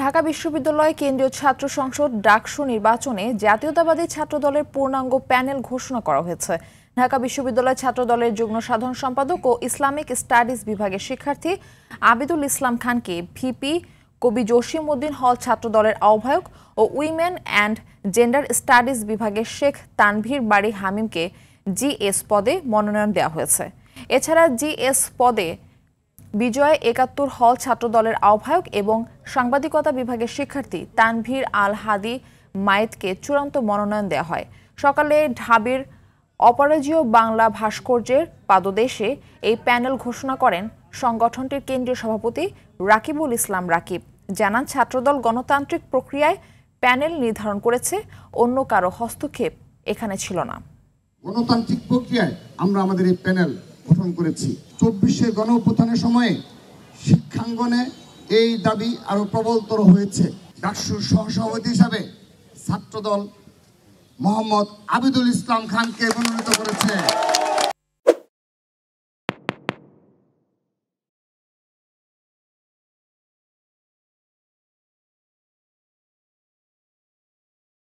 ঢাকা বিশ্ববিদ্যালয় কেন্দ্রীয় ছাত্র সংসদ ডাকসু নির্বাচনে জাতীয়তাবাদী ছাত্রদলের পূর্ণাঙ্গ প্যানেল ঘোষণা করা হয়েছে। ঢাকা বিশ্ববিদ্যালয় ছাত্রদলের যুগ্ম সাধারণ সম্পাদক ও ইসলামিক স্টাডিজ বিভাগের শিক্ষার্থী আবিদুল ইসলাম খানকে ভিপি, কবি জসিম উদ্দিন হল ছাত্রদলের আহ্বায়ক ও উইমেন অ্যান্ড জেন্ডার স্টাডিজ বিভাগের শেখ তানভীর বাড়ি হামিমকে জিএস পদে মনোনয়ন দেওয়া হয়েছে। এছাড়া জিএস পদে বিজয় ৭১ হল ছাত্রদলের আহ্বায়ক এবং সাংবাদিকতা বিভাগের শিক্ষার্থী তানভীর আল হাদি মায়েতকে চূড়ান্ত মনোনয়ন দেওয়া হয়। সকালে ঢাবির অপরাজেয় বাংলা ভাস্কর্যের পাদদেশে এই প্যানেল ঘোষণা করেন সংগঠনটির কেন্দ্রীয় সভাপতি রাকিবুল ইসলাম রাকিব। জানান, ছাত্রদল গণতান্ত্রিক প্রক্রিয়ায় প্যানেল নির্ধারণ করেছে, অন্য কারো হস্তক্ষেপ এখানে ছিল না। গণতান্ত্রিক প্রক্রিয়ায় আমরা আমাদের এই প্যানেল গঠন করেছি। ২৪শে গণঅভ্যুত্থানের সময়ে শিক্ষাঙ্গনে এই দাবি আরো প্রবলতর হয়েছে। ডাকসুর সহসভাপতি হিসাবে ছাত্রদল মোহাম্মদ আবিদুল ইসলাম খানকে মনোনীত করেছে।